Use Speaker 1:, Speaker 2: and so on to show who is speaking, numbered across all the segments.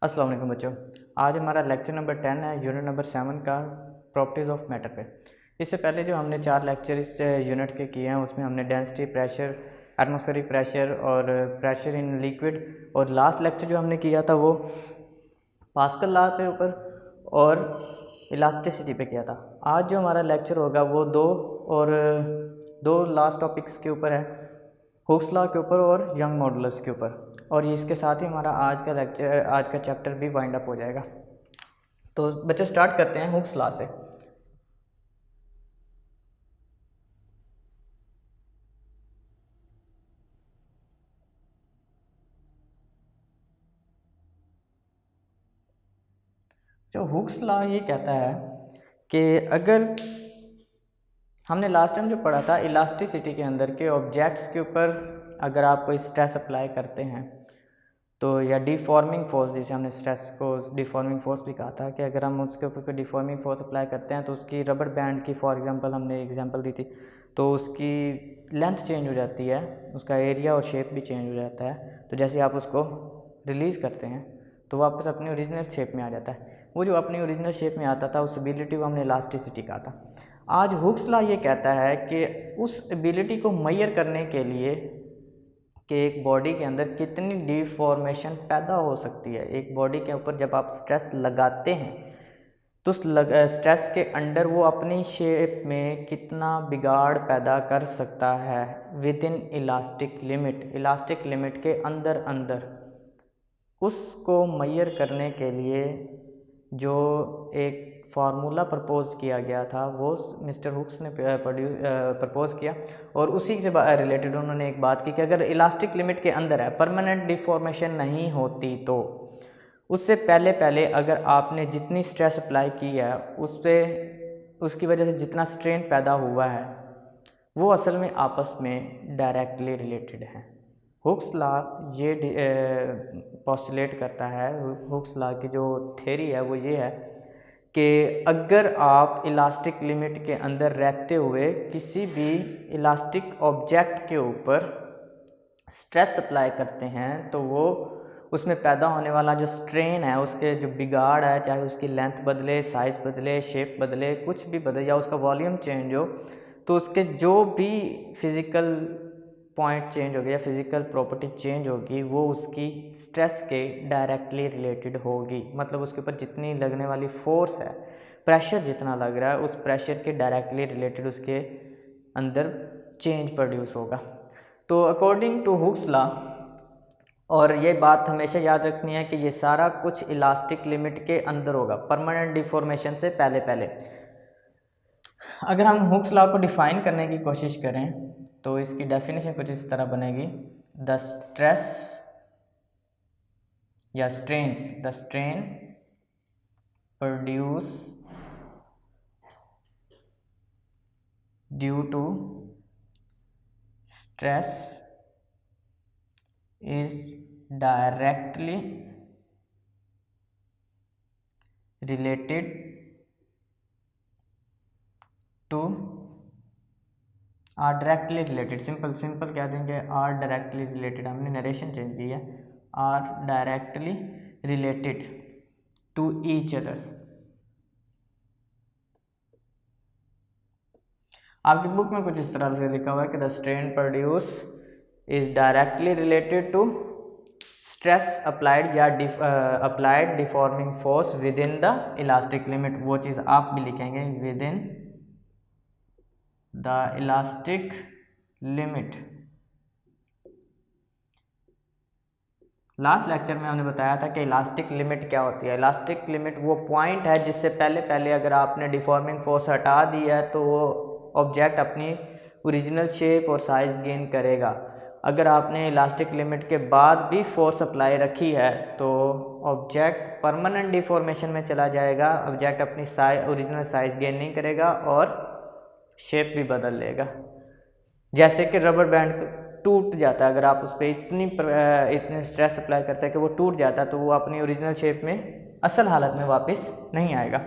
Speaker 1: अस्सलाम वालेकुम बच्चों। आज हमारा लेक्चर नंबर 10 है, यूनिट नंबर 7 का प्रॉपर्टीज़ ऑफ मैटर पे। इससे पहले जो हमने 4 लेक्चर इस यूनिट के किए हैं उसमें हमने डेंसिटी, प्रेशर, एटमॉस्फेरिक प्रेशर और प्रेशर इन लिक्विड और लास्ट लेक्चर जो हमने किया था वो पास्कल लॉ के ऊपर और इलास्टिसिटी पे किया था। आज जो हमारा लेक्चर होगा वो दो लास्ट टॉपिक्स के ऊपर है, हुक्स लॉ के ऊपर और यंग मॉडुलस के ऊपर, और इसके साथ ही हमारा आज का चैप्टर भी वाइंड अप हो जाएगा। तो बच्चे स्टार्ट करते हैं हुक्स लॉ से। जो हुक्स लॉ ये कहता है कि अगर हमने लास्ट टाइम जो पढ़ा था इलास्टिसिटी के अंदर के ऑब्जेक्ट्स के ऊपर अगर आप कोई स्ट्रेस अप्लाई करते हैं तो, या डिफॉर्मिंग फोर्स, जिसे हमने स्ट्रेस को डिफॉर्मिंग फोर्स भी कहा था, कि अगर हम उसके ऊपर कोई डिफॉर्मिंग फोर्स अप्लाई करते हैं तो उसकी रबर बैंड की फॉर एग्जांपल हमने एग्जांपल दी थी, तो उसकी लेंथ चेंज हो जाती है, उसका एरिया और शेप भी चेंज हो जाता है। तो जैसे आप उसको रिलीज़ करते हैं तो वापस अपनी ओरिजिनल शेप में आ जाता है। वो जो अपनी ओरिजिनल शेप में आता था उस एबिलिटी को हमने इलास्टिसिटी कहा था। आज हुक्स लॉ ये कहता है कि उस एबिलिटी को मेजर करने के लिए कि एक बॉडी के अंदर कितनी डिफॉर्मेशन पैदा हो सकती है, एक बॉडी के ऊपर जब आप स्ट्रेस लगाते हैं तो उस स्ट्रेस के अंडर वो अपनी शेप में कितना बिगाड़ पैदा कर सकता है विद इन इलास्टिक लिमिट के अंदर उसको मेजर करने के लिए जो एक फार्मूला प्रपोज किया गया था वो मिस्टर हुक्स ने प्रपोज किया, और उसी से रिलेटेड उन्होंने एक बात की कि अगर इलास्टिक लिमिट के अंदर है, परमानेंट डिफॉर्मेशन नहीं होती, तो उससे पहले अगर आपने जितनी स्ट्रेस अप्लाई की है उस पर उसकी वजह से जितना स्ट्रेन पैदा हुआ है वो असल में आपस में डायरेक्टली रिलेटेड है। हुक्स लॉ ये पोस्टुलेट करता है, हुक्स लॉ की जो थ्योरी है वो ये है कि अगर आप इलास्टिक लिमिट के अंदर रहते हुए किसी भी इलास्टिक ऑब्जेक्ट के ऊपर स्ट्रेस अप्लाई करते हैं तो वो उसमें पैदा होने वाला जो स्ट्रेन है, उसके जो बिगाड़ है, चाहे उसकी लेंथ बदले, साइज़ बदले, शेप बदले, कुछ भी बदले, या उसका वॉल्यूम चेंज हो, तो उसके जो भी फिज़िकल पॉइंट चेंज होगी या फिज़िकल प्रॉपर्टी चेंज होगी वो उसकी स्ट्रेस के डायरेक्टली रिलेटेड होगी। मतलब उसके ऊपर जितनी लगने वाली फोर्स है, प्रेशर जितना लग रहा है, उस प्रेशर के डायरेक्टली रिलेटेड उसके अंदर चेंज प्रोड्यूस होगा। तो अकॉर्डिंग टू हुक्स लॉ, और ये बात हमेशा याद रखनी है कि ये सारा कुछ इलास्टिक लिमिट के अंदर होगा, परमानेंट डिफॉर्मेशन से पहले। अगर हम हुक्स लॉ को डिफाइन करने की कोशिश करें तो इसकी डेफिनेशन कुछ इस तरह बनेगी, the strain produce due to stress is directly related to are directly related, simple क्या देंगे, आर डायरेक्टली रिलेटेड, हमने नरेशन चेंज की है, are directly related to each other. आपकी बुक में कुछ इस तरह से लिखा हुआ है कि the strain produce is directly related to stress applied या applied deforming force within the elastic limit. वो चीज़ आप भी लिखेंगे, within the elastic limit. Last lecture में हमने बताया था कि इलास्टिक लिमिट क्या होती है। इलास्टिक लिमिट वो पॉइंट है जिससे पहले अगर आपने डिफॉर्मिंग फोर्स हटा दी है तो वो ऑब्जेक्ट अपनी ओरिजिनल शेप और साइज़ गेन करेगा। अगर आपने इलास्टिक लिमिट के बाद भी फोर्स अप्लाई रखी है तो ऑब्जेक्ट परमानेंट डिफॉर्मेशन में चला जाएगा, ऑब्जेक्ट अपनी ओरिजिनल साइज़ गेन नहीं करेगा और शेप भी बदल लेगा। जैसे कि रबर बैंड टूट जाता है, अगर आप उस पर इतने स्ट्रेस अप्लाई करते हैं कि वो टूट जाता है तो वो अपनी ओरिजिनल शेप में असल हालत में वापस नहीं आएगा।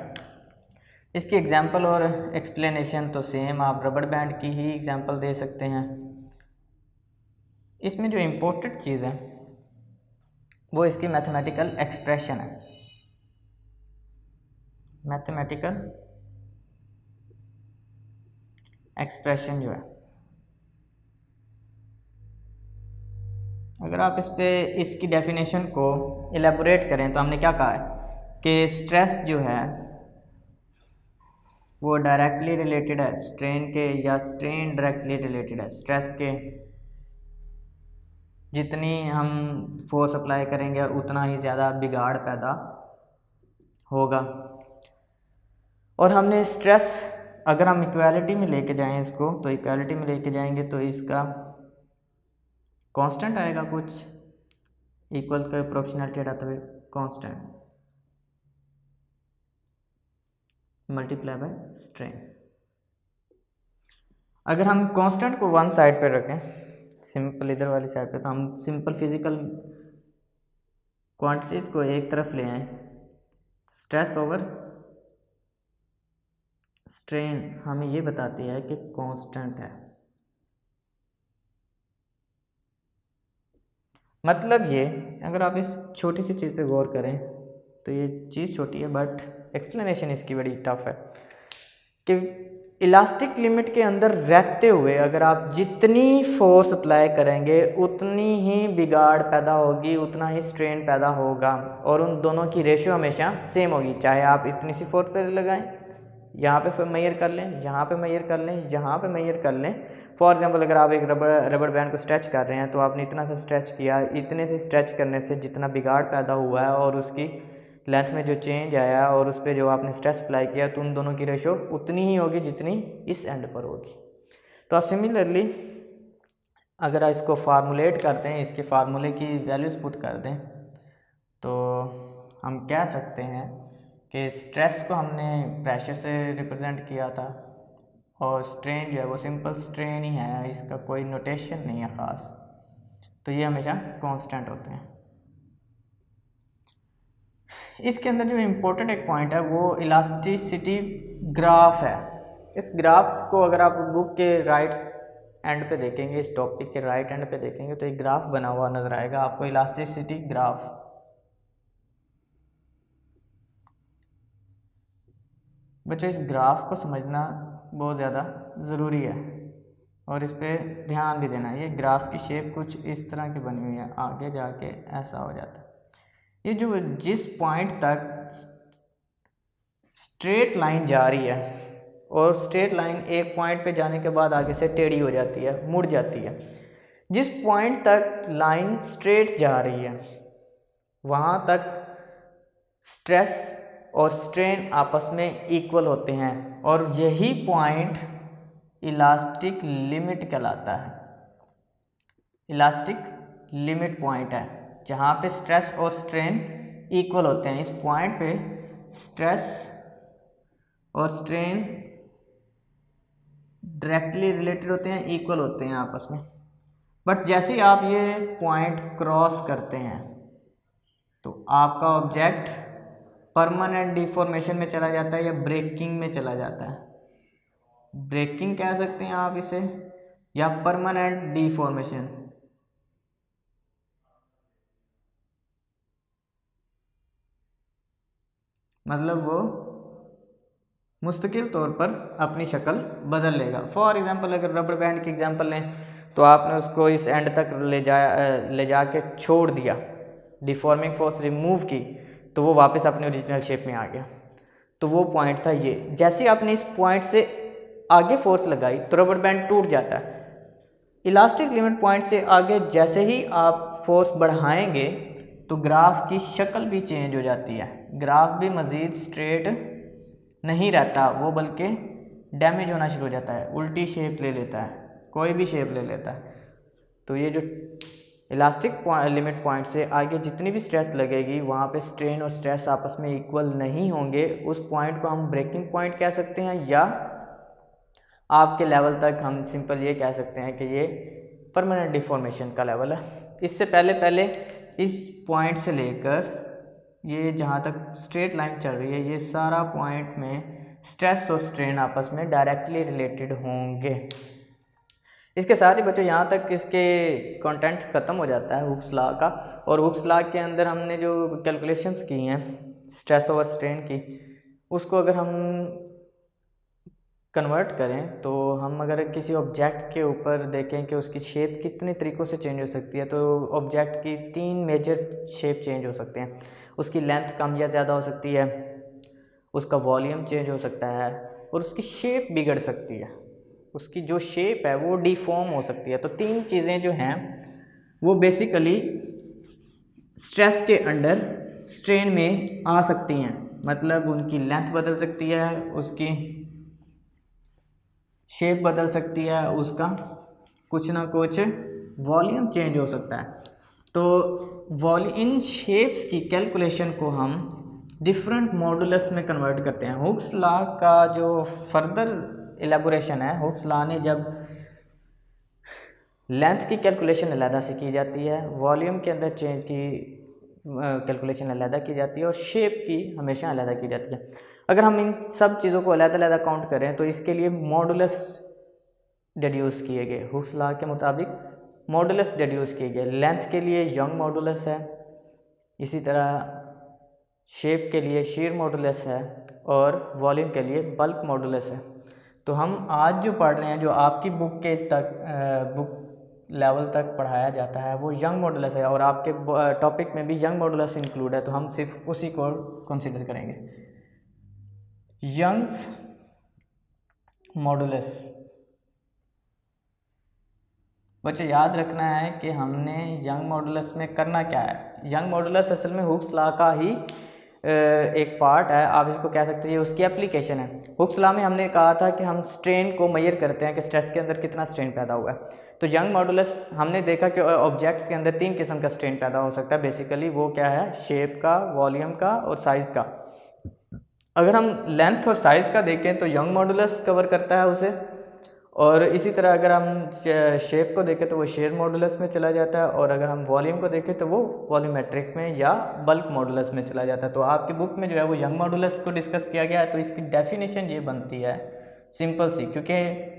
Speaker 1: इसकी एग्जांपल और एक्सप्लेनेशन तो सेम आप रबर बैंड की ही एग्जांपल दे सकते हैं। इसमें जो इम्पोर्टेंट चीज़ है वो इसकी मैथमेटिकल एक्सप्रेशन है, मैथमेटिकल एक्सप्रेशन जो है। अगर आप इस पे इसकी डेफिनेशन को एलेबोरेट करें तो हमने क्या कहा है कि स्ट्रेस जो है वो डायरेक्टली रिलेटेड है स्ट्रेन के, या स्ट्रेन डायरेक्टली रिलेटेड है स्ट्रेस के। जितनी हम फोर्स अप्लाई करेंगे उतना ही ज़्यादा बिगाड़ पैदा होगा। और हमने स्ट्रेस अगर हम इक्वालिटी में लेके जाएं इसको, तो इक्वालिटी में लेके जाएंगे तो इसका कांस्टेंट आएगा कुछ, इक्वल का प्रोपोर्शनलिटी हटाते हुए कांस्टेंट मल्टीप्लाई बाय स्ट्रेन। अगर हम कांस्टेंट को वन साइड पे रखें, सिंपल इधर वाली साइड पे, तो हम सिंपल फिजिकल क्वांटिटीज को एक तरफ ले आए, स्ट्रेस ओवर स्ट्रेन हमें ये बताती है कि कांस्टेंट है। मतलब ये, अगर आप इस छोटी सी चीज़ पे गौर करें तो ये चीज़ छोटी है बट एक्सप्लेनेशन इसकी बड़ी टफ है कि इलास्टिक लिमिट के अंदर रहते हुए अगर आप जितनी फोर्स अप्लाई करेंगे उतनी ही बिगाड़ पैदा होगी, उतना ही स्ट्रेन पैदा होगा, और उन दोनों की रेशियो हमेशा सेम होगी। चाहे आप इतनी सी फोर्स पे लगाएं, यहाँ पे मेजर कर लें, यहाँ पे मेजर कर लें, यहाँ पे मेजर कर लें। फॉर एग्जांपल अगर आप एक रबड़ बैंड को स्ट्रेच कर रहे हैं तो आपने इतना सा स्ट्रेच किया, इतने से स्ट्रेच करने से जितना बिगाड़ पैदा हुआ है और उसकी लेंथ में जो चेंज आया और उस पर जो आपने स्ट्रेस अप्लाई किया, तो उन दोनों की रेशो उतनी ही होगी जितनी इस एंड पर होगी। तो आप सिमिलरली अगर इसको फार्मूलेट करते हैं, इसके फार्मूले की वैल्यूज़ पुट कर दें, तो हम कह सकते हैं कि स्ट्रेस को हमने प्रेशर से रिप्रेजेंट किया था और स्ट्रेन जो है वो सिंपल स्ट्रेन ही है, इसका कोई नोटेशन नहीं है ख़ास, तो ये हमेशा कांस्टेंट होते हैं। इसके अंदर जो इम्पोर्टेंट एक पॉइंट है वो इलास्टिसिटी ग्राफ है। इस ग्राफ को अगर आप बुक के राइट एंड पे देखेंगे, इस टॉपिक के राइट एंड पे देखेंगे तो एक ग्राफ बना हुआ नजर आएगा आपको, इलास्टिसिटी ग्राफ। बच्चों इस ग्राफ को समझना बहुत ज़्यादा ज़रूरी है और इस पर ध्यान भी देना है। ये ग्राफ की शेप कुछ इस तरह की बनी हुई है, आगे जाके ऐसा हो जाता है। ये जो जिस पॉइंट तक स्ट्रेट लाइन जा रही है और स्ट्रेट लाइन एक पॉइंट पे जाने के बाद आगे से टेढ़ी हो जाती है, मुड़ जाती है, जिस पॉइंट तक लाइन स्ट्रेट जा रही है वहाँ तक स्ट्रेस और स्ट्रेन आपस में इक्वल होते हैं और यही पॉइंट इलास्टिक लिमिट कहलाता है। इलास्टिक लिमिट पॉइंट है जहाँ पे स्ट्रेस और स्ट्रेन इक्वल होते हैं। इस पॉइंट पे स्ट्रेस और स्ट्रेन डायरेक्टली रिलेटेड होते हैं, इक्वल होते हैं आपस में। बट जैसे ही आप ये पॉइंट क्रॉस करते हैं तो आपका ऑब्जेक्ट परमानेंट डिफॉर्मेशन में चला जाता है या ब्रेकिंग में चला जाता है। ब्रेकिंग कह सकते हैं आप इसे, या परमानेंट डिफॉर्मेशन। मतलब वो मुस्तकिल तौर पर अपनी शक्ल बदल लेगा। फॉर एग्जांपल अगर रबर बैंड की एग्जांपल लें तो आपने उसको इस एंड तक ले जा के छोड़ दिया, डिफॉर्मिंग फोर्स रिमूव की, तो वो वापस अपने ओरिजिनल शेप में आ गया। तो वो पॉइंट था ये। जैसे ही आपने इस पॉइंट से आगे फोर्स लगाई तो रबर बैंड टूट जाता है। इलास्टिक लिमिट पॉइंट से आगे जैसे ही आप फोर्स बढ़ाएंगे तो ग्राफ की शक्ल भी चेंज हो जाती है। ग्राफ भी मज़ीद स्ट्रेट नहीं रहता, वो बल्कि डैमेज होना शुरू हो जाता है, उल्टी शेप ले लेता है, कोई भी शेप ले लेता है। तो ये जो इलास्टिक लिमिट पॉइंट से आगे जितनी भी स्ट्रेस लगेगी वहाँ पे स्ट्रेन और स्ट्रेस आपस में इक्वल नहीं होंगे। उस पॉइंट को हम ब्रेकिंग पॉइंट कह सकते हैं, या आपके लेवल तक हम सिंपल ये कह सकते हैं कि ये परमानेंट डिफॉर्मेशन का लेवल है। इससे पहले इस पॉइंट से लेकर ये जहाँ तक स्ट्रेट लाइन चल रही है, ये सारा पॉइंट में स्ट्रेस और स्ट्रेन आपस में डायरेक्टली रिलेटेड होंगे। इसके साथ ही बच्चों यहाँ तक इसके कंटेंट ख़त्म हो जाता है हुक्स लॉ का। और हुक्स लॉ के अंदर हमने जो कैलकुलेशंस की हैं स्ट्रेस ओवर स्ट्रेन की, उसको अगर हम कन्वर्ट करें तो हम अगर किसी ऑब्जेक्ट के ऊपर देखें कि उसकी शेप कितने तरीक़ों से चेंज हो सकती है, तो ऑब्जेक्ट की 3 मेजर शेप चेंज हो सकते हैं। उसकी लेंथ कम या ज़्यादा हो सकती है, उसका वॉल्यूम चेंज हो सकता है और उसकी शेप बिगड़ सकती है, उसकी जो शेप है वो डिफॉर्म हो सकती है। तो 3 चीज़ें जो हैं वो बेसिकली स्ट्रेस के अंडर स्ट्रेन में आ सकती हैं। मतलब उनकी लेंथ बदल सकती है, उसकी शेप बदल सकती है, उसका कुछ ना कुछ वॉल्यूम चेंज हो सकता है। तो इन शेप्स की कैलकुलेशन को हम डिफरेंट मॉडुलस में कन्वर्ट करते हैं। हुक्स लॉ का जो फर्दर एलेबोरेशन है, हुक्स लॉ ने जब लेंथ की कैलकुलेशन अलहदा से की जाती है, वॉल्यूम के अंदर चेंज की कैलकुलेशन अलहदा की जाती है और शेप की हमेशा अलहदा की जाती है। अगर हम इन सब चीज़ों को अलग-अलग काउंट करें तो इसके लिए मॉडुलस डिड्यूस किए गए। हुक्स लॉ के मुताबिक मॉडुलस डिड्यूस किए गए। लेंथ के लिए यंग मॉडुलस है, इसी तरह शेप के लिए शीर मॉडुलस है और वॉल्यूम के लिए बल्क मॉडुलस है। तो हम आज जो पढ़ रहे हैं, जो आपकी बुक लेवल तक पढ़ाया जाता है, वो यंग मॉडुलस है और आपके टॉपिक में भी यंग मॉडुलस इंक्लूड है, तो हम सिर्फ उसी को कंसीडर करेंगे। यंग्स मॉडुलस बच्चे याद रखना है कि हमने यंग मॉडुलस में करना क्या है। यंग मॉडुलस असल में हुक्स लॉ का ही एक पार्ट है, आप इसको कह सकते हैं, उसकी एप्लीकेशन है। हुक्स लॉ में हमने कहा था कि हम स्ट्रेन को मेजर करते हैं कि स्ट्रेस के अंदर कितना स्ट्रेन पैदा हुआ है। तो यंग मॉडुलस हमने देखा कि ऑब्जेक्ट्स के अंदर 3 किस्म का स्ट्रेन पैदा हो सकता है। बेसिकली वो क्या है, शेप का, वॉल्यूम का और साइज़ का। अगर हम लेंथ और साइज़ का देखें तो यंग मॉडुलस कवर करता है उसे, और इसी तरह अगर हम शेप को देखें तो वो शेयर मॉडुलस में चला जाता है, और अगर हम वॉल्यूम को देखें तो वो वॉल्यूमेट्रिक में या बल्क मॉडुलस में चला जाता है। तो आपकी बुक में जो है वो यंग मॉडुलस को डिस्कस किया गया है। तो इसकी डेफिनेशन ये बनती है सिंपल सी, क्योंकि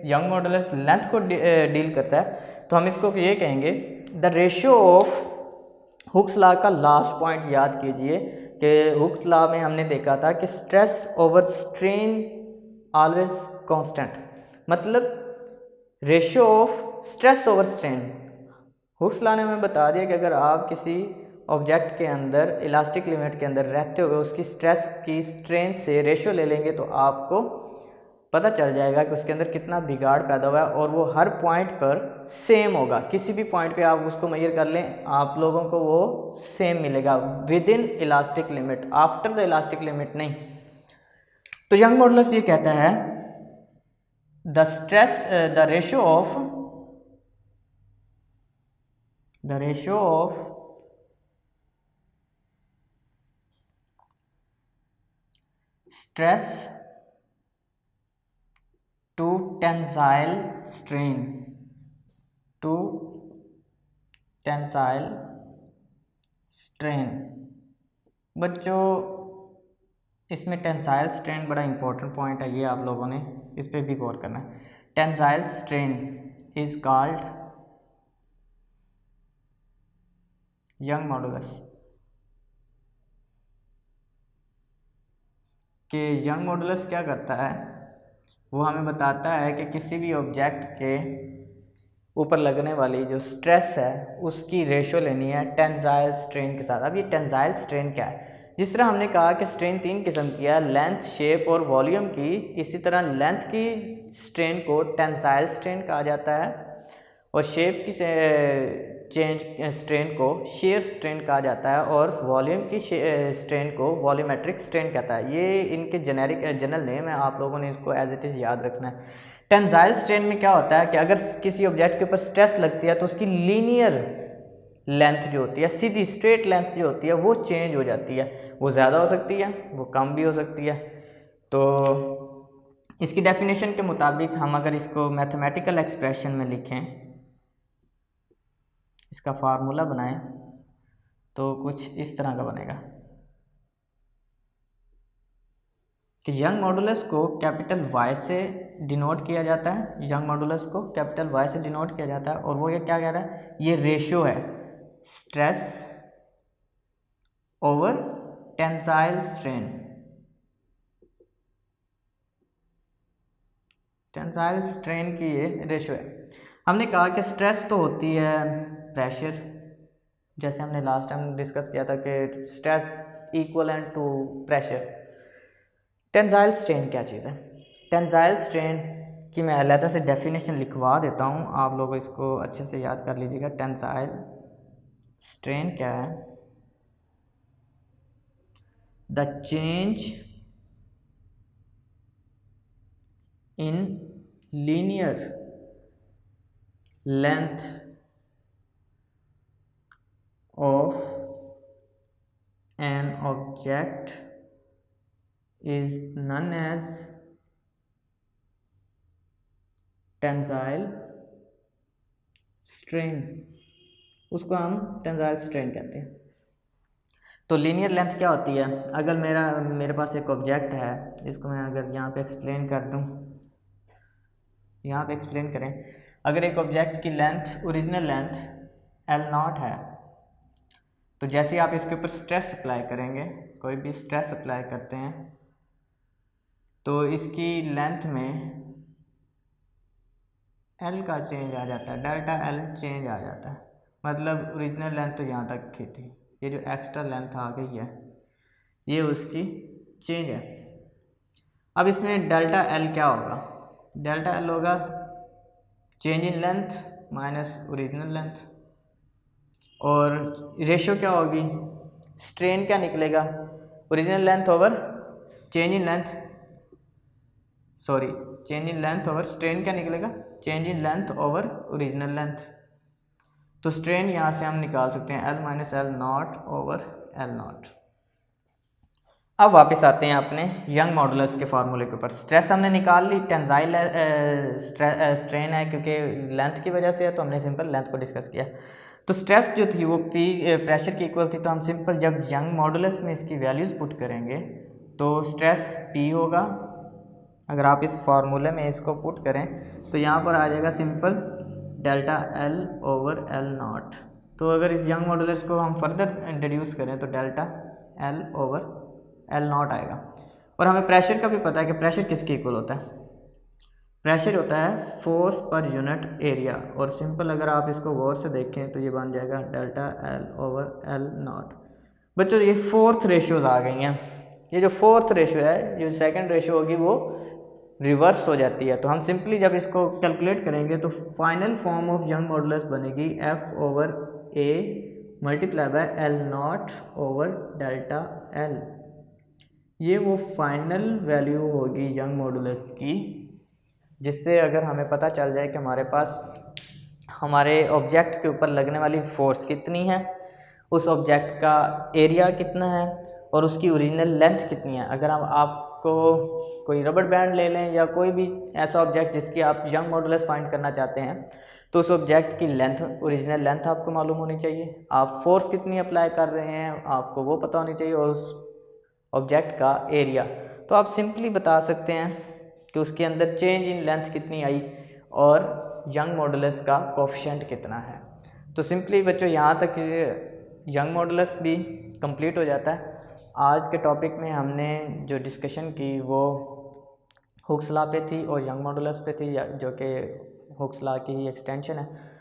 Speaker 1: यंग मॉडुलस लेंथ को डील करता है, तो हम इसको ये कहेंगे the ratio of Hooke's law का लास्ट पॉइंट याद कीजिए कि हुक्स लॉ में हमने देखा था कि stress over strain always constant, मतलब ratio of stress over strain. Hooke's law ने हमें बता दिया कि अगर आप किसी ऑब्जेक्ट के अंदर इलास्टिक लिमिट के अंदर रहते हुए उसकी स्ट्रेस की स्ट्रेन से रेशियो ले लेंगे तो आपको पता चल जाएगा कि उसके अंदर कितना बिगाड़ पैदा हुआ है, और वो हर पॉइंट पर सेम होगा। किसी भी पॉइंट पे आप उसको मेजर कर लें, आप लोगों को वो सेम मिलेगा within elastic limit, after the elastic limit नहीं। तो यंग मॉडुलस ये कहता है the ratio of stress to tensile strain. बच्चों इसमें टेंसाइल स्ट्रेन बड़ा इंपॉर्टेंट पॉइंट है, ये आप लोगों ने इस पर भी गौर करना है। Tensile strain is called young modulus. कि यंग मॉडुलस क्या करता है, वो हमें बताता है कि किसी भी ऑब्जेक्ट के ऊपर लगने वाली जो स्ट्रेस है उसकी रेशो लेनी है टेंसाइल स्ट्रेन के साथ। अब ये टेंसाइल स्ट्रेन क्या है, जिस तरह हमने कहा कि स्ट्रेन 3 किस्म की है, लेंथ, शेप और वॉल्यूम की, इसी तरह लेंथ की स्ट्रेन को टेंसाइल स्ट्रेन कहा जाता है और शेप की स्ट्रेन को शेयर स्ट्रेन कहा जाता है और वॉल्यूम की स्ट्रेन को वॉल्यूमेट्रिक स्ट्रेन कहता है। ये इनके जनरल नेम है, आप लोगों ने इसको एज इट इज़ याद रखना है। टेंसाइल स्ट्रेन में क्या होता है कि अगर किसी ऑब्जेक्ट के ऊपर स्ट्रेस लगती है तो उसकी लीनियर लेंथ जो होती है, सीधी स्ट्रेट लेंथ जो होती है, वो चेंज हो जाती है। वो ज़्यादा हो सकती है, वो कम भी हो सकती है। तो इसकी डेफिनेशन के मुताबिक हम अगर इसको मैथमेटिकल एक्सप्रेशन में लिखें, इसका फार्मूला बनाएं, तो कुछ इस तरह का बनेगा कि यंग मॉडुलस को कैपिटल Y से डिनोट किया जाता है, यंग मॉडुलस को कैपिटल Y से डिनोट किया जाता है। और वो ये क्या कह रहा है, ये रेशियो है stress over tensile strain. Tensile strain की ये रेशियो है। हमने कहा कि स्ट्रेस तो होती है प्रेशर, जैसे हमने लास्ट टाइम डिस्कस किया था कि stress equivalent to pressure. Tensile strain क्या चीज़ है? टेंसाइल स्ट्रेन की मैं अलग से डेफिनेशन लिखवा देता हूँ, आप लोग इसको अच्छे से याद कर लीजिएगा। टेंसाइल स्ट्रेन क्या है? The change in linear length of an object is known as tensile strain। उसको हम टेंसाइल स्ट्रेन कहते हैं। तो लीनियर लेंथ क्या होती है? अगर मेरे पास एक ऑब्जेक्ट है, इसको मैं अगर यहाँ पे एक्सप्लेन कर दूँ, यहाँ पे एक्सप्लेन करें, अगर एक ऑब्जेक्ट की लेंथ, ओरिजिनल लेंथ L0 है, तो जैसे ही आप इसके ऊपर स्ट्रेस अप्लाई करेंगे, कोई भी स्ट्रेस अप्लाई करते हैं, तो इसकी लेंथ में L का चेंज आ जाता है, डेल्टा L चेंज आ जाता है। मतलब ओरिजिनल लेंथ तो यहाँ तक की थी, ये जो एक्स्ट्रा लेंथ आ गई है ये उसकी चेंज है। अब इसमें डेल्टा L क्या होगा? डेल्टा L होगा change in length minus original length, और रेशियो क्या होगी? स्ट्रेन क्या निकलेगा? Original length over change in length, sorry change in length over strain क्या निकलेगा? Change in length over original length. तो स्ट्रेन यहाँ से हम निकाल सकते हैं L minus L0 over L0। अब वापस आते हैं अपने यंग मॉडुलस के फार्मूले के ऊपर। स्ट्रेस हमने निकाल ली, टेंसाइल स्ट्रेन है क्योंकि लेंथ की वजह से है, तो हमने सिंपल लेंथ को डिस्कस किया। तो स्ट्रेस जो थी वो P प्रेशर की इक्वल थी, तो हम सिंपल जब यंग मॉडुलस में इसकी वैल्यूज़ पुट करेंगे तो स्ट्रेस P होगा। अगर आप इस फार्मूले में इसको पुट करें तो यहाँ पर आ जाएगा simple delta L over L0। तो अगर इस यंग मॉडुलस को हम फर्दर इंट्रोड्यूस करें तो डेल्टा L ओवर L0 आएगा। और हमें प्रेशर का भी पता है कि प्रेशर किसके इक्वल होता है? प्रेशर होता है फोर्स पर यूनिट एरिया। और सिंपल अगर आप इसको गौर से देखें तो ये बन जाएगा डेल्टा L ओवर L0। बच्चों ये फोर्थ रेशियोज आ गई हैं। ये जो फोर्थ रेशियो है, जो सेकंड रेशियो होगी वो रिवर्स हो जाती है। तो हम सिंपली जब इसको कैलकुलेट करेंगे तो final form of young modulus बनेगी F over A multiply by L0 over delta L। ये वो फाइनल वैल्यू होगी यंग मॉडुलस की, जिससे अगर हमें पता चल जाए कि हमारे पास हमारे ऑब्जेक्ट के ऊपर लगने वाली फोर्स कितनी है, उस ऑब्जेक्ट का एरिया कितना है और उसकी ओरिजिनल लेंथ कितनी है। अगर हम आपको कोई रबर बैंड ले लें या कोई भी ऐसा ऑब्जेक्ट जिसकी आप यंग मॉडुलस फाइंड करना चाहते हैं, तो उस ऑब्जेक्ट की लेंथ, ओरिजिनल लेंथ आपको मालूम होनी चाहिए। आप फोर्स कितनी अप्लाई कर रहे हैं आपको वो पता होनी चाहिए, और उस ऑब्जेक्ट का एरिया। तो आप सिंपली बता सकते हैं कि उसके अंदर चेंज इन लेंथ कितनी आई और यंग मॉडुलस का कोफिशिएंट कितना है। तो सिंपली बच्चों यहाँ तक यंग मॉडुलस भी कंप्लीट हो जाता है। आज के टॉपिक में हमने जो डिस्कशन की वो हुक्स लॉ पे थी और यंग मॉडुलस पे थी, जो कि हुक्स लॉ की ही एक्सटेंशन है।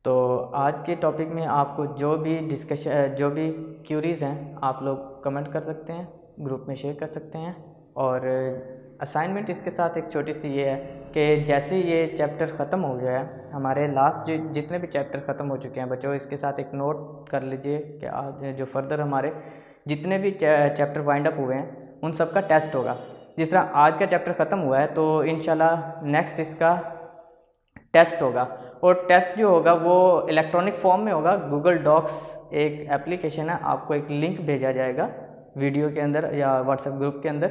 Speaker 1: तो आज के टॉपिक में आपको जो भी डिस्कशन, जो भी क्यूरीज़ हैं, आप लोग कमेंट कर सकते हैं, ग्रुप में शेयर कर सकते हैं। और असाइनमेंट इसके साथ एक छोटी सी ये है कि जैसे ये चैप्टर ख़त्म हो गया है, हमारे लास्ट जितने भी चैप्टर ख़त्म हो चुके हैं बच्चों, इसके साथ एक नोट कर लीजिए कि आज जो फर्दर हमारे जितने भी चैप्टर वाइंड अप हुए हैं उन सब का टेस्ट होगा। जिस तरह आज का चैप्टर ख़त्म हुआ है तो इंशाल्लाह नेक्स्ट इसका टेस्ट होगा, और टेस्ट जो होगा वो इलेक्ट्रॉनिक फॉर्म में होगा। गूगल डॉक्स एक एप्लीकेशन है, आपको एक लिंक भेजा जाएगा वीडियो के अंदर या व्हाट्सएप ग्रुप के अंदर।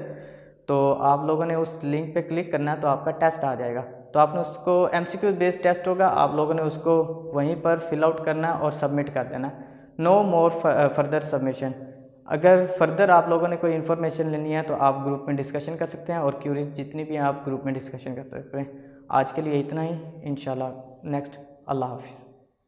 Speaker 1: तो आप लोगों ने उस लिंक पे क्लिक करना है तो आपका टेस्ट आ जाएगा। तो आपने उसको MCQ बेस्ड टेस्ट होगा, आप लोगों ने उसको वहीं पर फिल आउट करना और सबमिट कर देना। No more further submission. अगर फर्दर आप लोगों ने कोई इन्फॉर्मेशन लेनी है तो आप ग्रुप में डिस्कशन कर सकते हैं, और क्यूरीज जितनी भी हैं आप ग्रुप में डिस्कशन कर सकते हैं। आज के लिए इतना ही, इंशाल्लाह नेक्स्ट। अल्लाह हाफिज़।